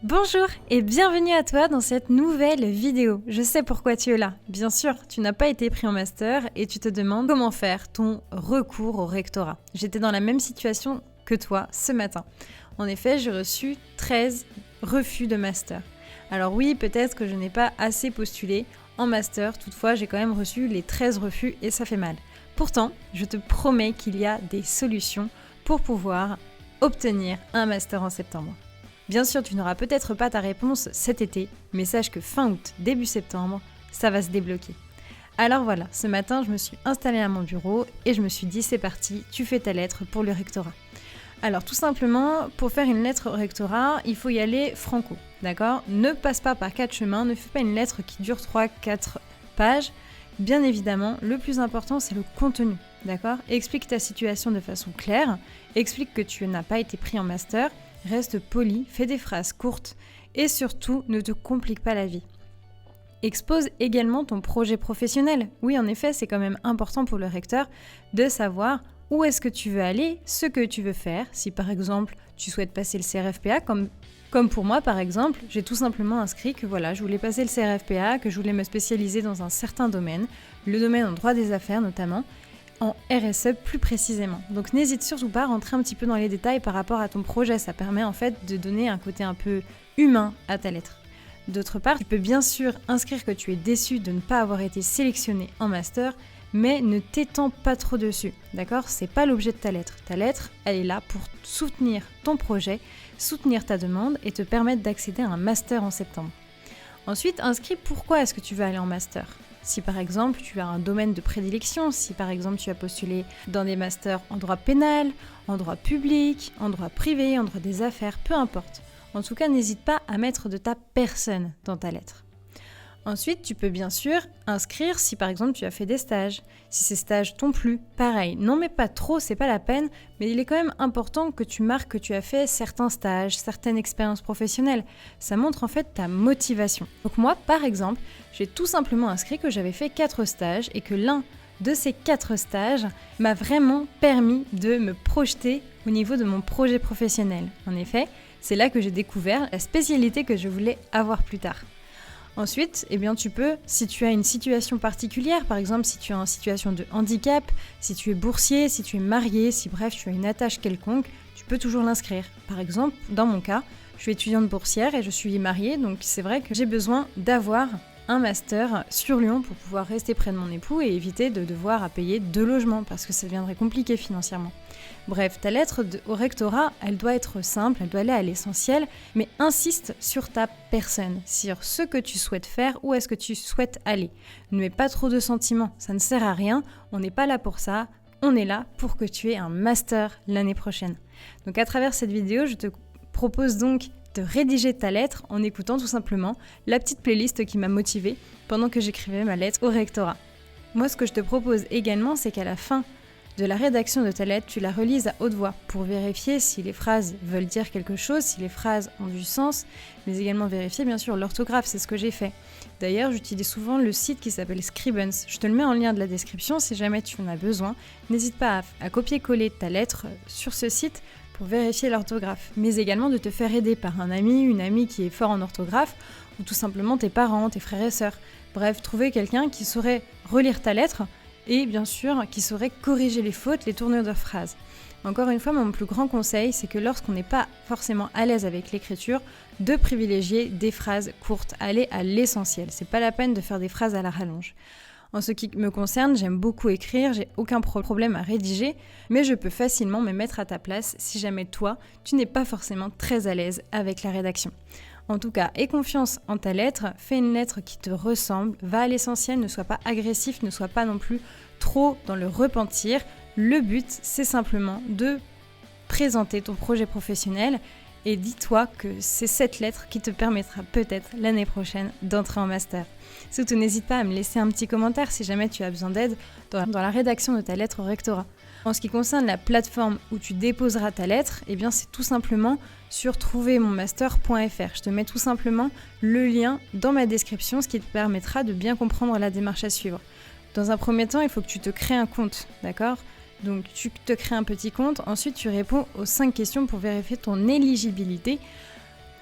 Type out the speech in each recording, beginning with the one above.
Bonjour et bienvenue à toi dans cette nouvelle vidéo. Je sais pourquoi tu es là. Bien sûr, tu n'as pas été pris en master et tu te demandes comment faire ton recours au rectorat. J'étais dans la même situation que toi ce matin. En effet, j'ai reçu 13 refus de master. Alors oui, peut-être que je n'ai pas assez postulé en master, toutefois j'ai quand même reçu les 13 refus et ça fait mal. Pourtant, je te promets qu'il y a des solutions pour pouvoir obtenir un master en septembre. Bien sûr, tu n'auras peut-être pas ta réponse cet été, mais sache que fin août, début septembre, ça va se débloquer. Alors voilà, ce matin, je me suis installée à mon bureau et je me suis dit, c'est parti, tu fais ta lettre pour le rectorat. Alors tout simplement, pour faire une lettre au rectorat, il faut y aller franco, d'accord ? Ne passe pas par 4 chemins, ne fais pas une lettre qui dure 3-4 pages. Bien évidemment, le plus important, c'est le contenu, d'accord ? Explique ta situation de façon claire, explique que tu n'as pas été pris en master. Reste poli, fais des phrases courtes et surtout ne te complique pas la vie. Expose également ton projet professionnel. Oui, en effet, c'est quand même important pour le recteur de savoir où est-ce que tu veux aller, ce que tu veux faire. Si par exemple, tu souhaites passer le CRFPA, comme pour moi par exemple, j'ai tout simplement inscrit que voilà, je voulais passer le CRFPA, que je voulais me spécialiser dans un certain domaine, le domaine en droit des affaires notamment, en RSE plus précisément. Donc n'hésite surtout pas à rentrer un petit peu dans les détails par rapport à ton projet, ça permet en fait de donner un côté un peu humain à ta lettre. D'autre part, tu peux bien sûr inscrire que tu es déçu de ne pas avoir été sélectionné en master, mais ne t'étends pas trop dessus, d'accord ? C'est pas l'objet de ta lettre. Ta lettre, elle est là pour soutenir ton projet, soutenir ta demande et te permettre d'accéder à un master en septembre. Ensuite, inscris pourquoi est-ce que tu veux aller en master. Si par exemple tu as un domaine de prédilection, si par exemple tu as postulé dans des masters en droit pénal, en droit public, en droit privé, en droit des affaires, peu importe. En tout cas, n'hésite pas à mettre de ta personne dans ta lettre. Ensuite, tu peux bien sûr inscrire si par exemple tu as fait des stages. Si ces stages t'ont plu, pareil, n'en mets pas trop, c'est pas la peine, mais il est quand même important que tu marques que tu as fait certains stages, certaines expériences professionnelles. Ça montre en fait ta motivation. Donc moi, par exemple, j'ai tout simplement inscrit que j'avais fait 4 stages et que l'un de ces 4 stages m'a vraiment permis de me projeter au niveau de mon projet professionnel. En effet, c'est là que j'ai découvert la spécialité que je voulais avoir plus tard. Ensuite, tu peux, si tu as une situation particulière, par exemple si tu es en situation de handicap, si tu es boursier, si tu es marié, si bref tu as une attache quelconque, tu peux toujours l'inscrire. Par exemple, dans mon cas, je suis étudiante boursière et je suis mariée, donc c'est vrai que j'ai besoin d'avoir un master sur Lyon pour pouvoir rester près de mon époux et éviter de devoir payer 2 logements parce que ça deviendrait compliqué financièrement. Bref, ta lettre au rectorat, elle doit être simple, elle doit aller à l'essentiel, mais insiste sur ta personne, sur ce que tu souhaites faire, où est-ce que tu souhaites aller. Ne mets pas trop de sentiments, ça ne sert à rien, on n'est pas là pour ça, on est là pour que tu aies un master l'année prochaine. Donc à travers cette vidéo, je te propose donc de rédiger ta lettre en écoutant tout simplement la petite playlist qui m'a motivée pendant que j'écrivais ma lettre au rectorat. Moi, ce que je te propose également, c'est qu'à la fin de la rédaction de ta lettre, tu la relises à haute voix pour vérifier si les phrases veulent dire quelque chose, si les phrases ont du sens, mais également vérifier bien sûr l'orthographe, c'est ce que j'ai fait. D'ailleurs, j'utilise souvent le site qui s'appelle Scribens. Je te le mets en lien de la description si jamais tu en as besoin. N'hésite pas à copier-coller ta lettre sur ce site pour vérifier l'orthographe, mais également de te faire aider par un ami, une amie qui est fort en orthographe, ou tout simplement tes parents, tes frères et sœurs. Bref, trouver quelqu'un qui saurait relire ta lettre et bien sûr qui saurait corriger les fautes, les tournures de phrases. Encore une fois, mon plus grand conseil, c'est que lorsqu'on n'est pas forcément à l'aise avec l'écriture, de privilégier des phrases courtes, aller à l'essentiel. C'est pas la peine de faire des phrases à la rallonge. En ce qui me concerne, j'aime beaucoup écrire, j'ai aucun problème à rédiger, mais je peux facilement me mettre à ta place si jamais toi, tu n'es pas forcément très à l'aise avec la rédaction. En tout cas, aie confiance en ta lettre, fais une lettre qui te ressemble, va à l'essentiel, ne sois pas agressif, ne sois pas non plus trop dans le repentir. Le but, c'est simplement de présenter ton projet professionnel et dis-toi que c'est cette lettre qui te permettra peut-être l'année prochaine d'entrer en master. Surtout, n'hésite pas à me laisser un petit commentaire si jamais tu as besoin d'aide dans la rédaction de ta lettre au rectorat. En ce qui concerne la plateforme où tu déposeras ta lettre, c'est tout simplement sur trouvermonmaster.fr. Je te mets tout simplement le lien dans ma description, ce qui te permettra de bien comprendre la démarche à suivre. Dans un premier temps, il faut que tu te crées un compte, d'accord ? Donc tu te crées un petit compte, ensuite tu réponds aux 5 questions pour vérifier ton éligibilité.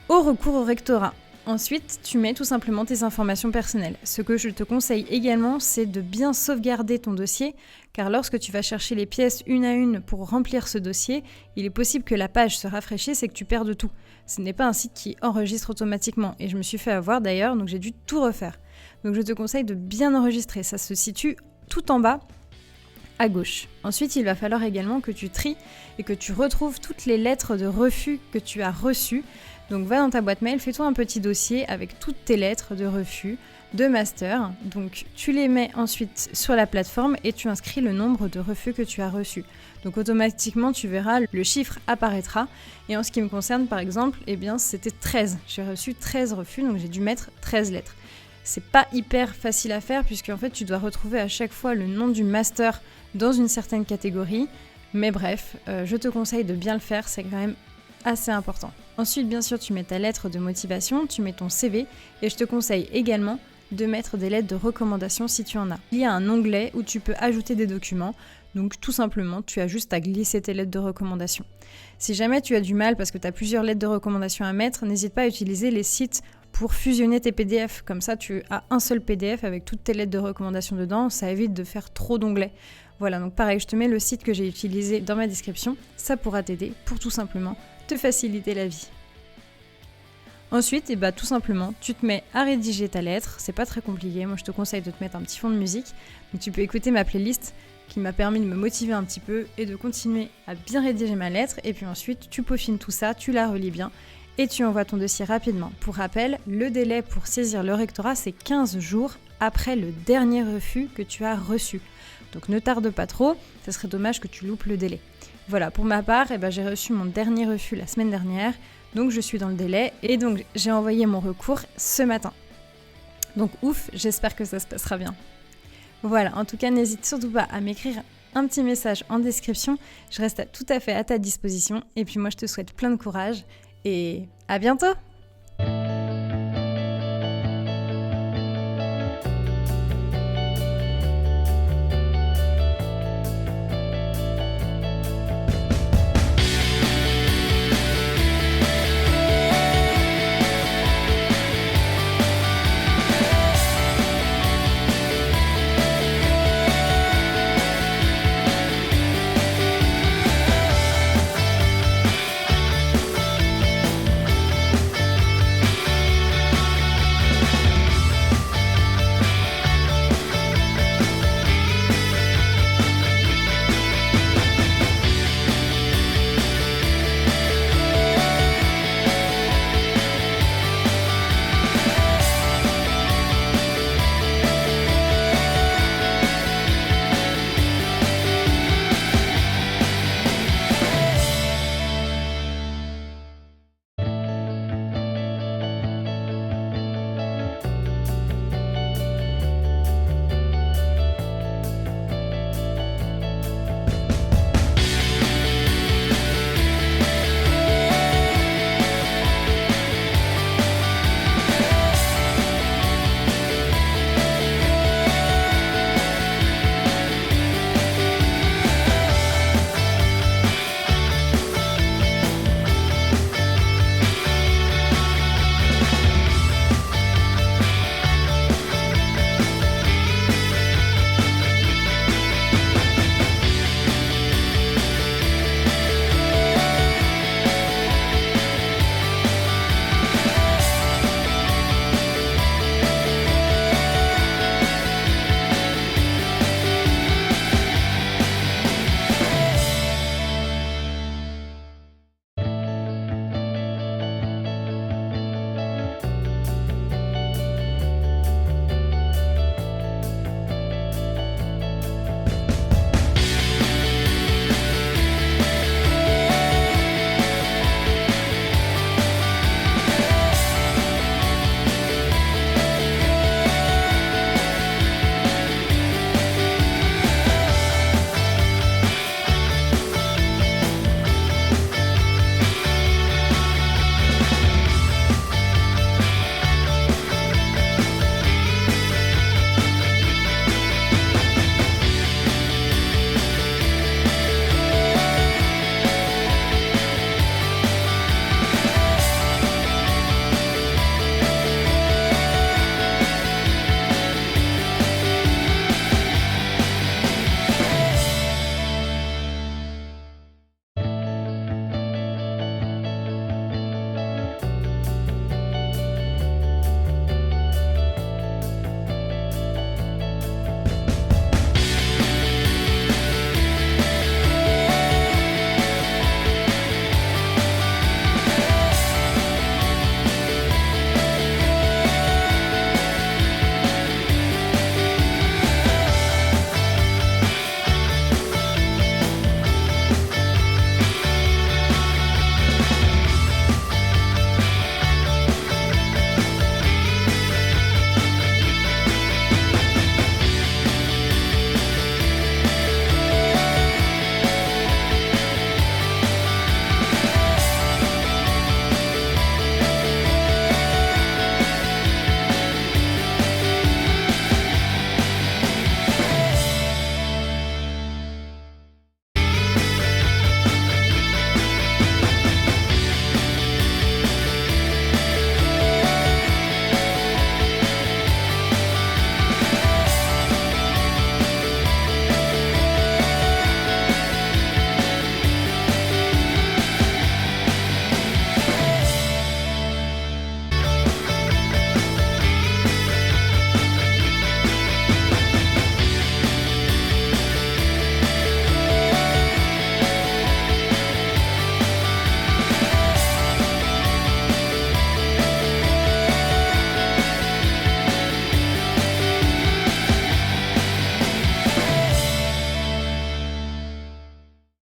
au recours au rectorat. Ensuite, tu mets tout simplement tes informations personnelles. Ce que je te conseille également, c'est de bien sauvegarder ton dossier, car lorsque tu vas chercher les pièces une à une pour remplir ce dossier, il est possible que la page se rafraîchisse et que tu perdes tout. Ce n'est pas un site qui enregistre automatiquement, et je me suis fait avoir d'ailleurs, donc j'ai dû tout refaire. Donc je te conseille de bien enregistrer, ça se situe tout en bas, à gauche. Ensuite, il va falloir également que tu tries et que tu retrouves toutes les lettres de refus que tu as reçues. Donc va dans ta boîte mail, fais-toi un petit dossier avec toutes tes lettres de refus, de master. Donc tu les mets ensuite sur la plateforme et tu inscris le nombre de refus que tu as reçus. Donc automatiquement tu verras, le chiffre apparaîtra. Et en ce qui me concerne par exemple, eh bien c'était 13. J'ai reçu 13 refus, donc j'ai dû mettre 13 lettres. C'est pas hyper facile à faire puisque en fait tu dois retrouver à chaque fois le nom du master dans une certaine catégorie. Mais bref, je te conseille de bien le faire, c'est quand même assez important. Ensuite, bien sûr, tu mets ta lettre de motivation, tu mets ton CV et je te conseille également de mettre des lettres de recommandation si tu en as. Il y a un onglet où tu peux ajouter des documents, donc tout simplement, tu as juste à glisser tes lettres de recommandation. Si jamais tu as du mal parce que tu as plusieurs lettres de recommandation à mettre, n'hésite pas à utiliser les sites pour fusionner tes PDF. Comme ça, tu as un seul PDF avec toutes tes lettres de recommandation dedans, ça évite de faire trop d'onglets. Voilà, donc pareil, je te mets le site que j'ai utilisé dans ma description, ça pourra t'aider pour tout simplement te faciliter la vie. Ensuite, tout simplement, tu te mets à rédiger ta lettre, c'est pas très compliqué, moi je te conseille de te mettre un petit fond de musique, donc tu peux écouter ma playlist qui m'a permis de me motiver un petit peu et de continuer à bien rédiger ma lettre, et puis ensuite tu peaufines tout ça, tu la relis bien, et tu envoies ton dossier rapidement. Pour rappel, le délai pour saisir le rectorat, c'est 15 jours après le dernier refus que tu as reçu. Donc ne tarde pas trop, ça serait dommage que tu loupes le délai. Voilà, pour ma part, j'ai reçu mon dernier refus la semaine dernière, donc je suis dans le délai, et donc j'ai envoyé mon recours ce matin. Donc ouf, j'espère que ça se passera bien. Voilà, en tout cas, n'hésite surtout pas à m'écrire un petit message en description, je reste tout à fait à ta disposition, et puis moi je te souhaite plein de courage, et à bientôt!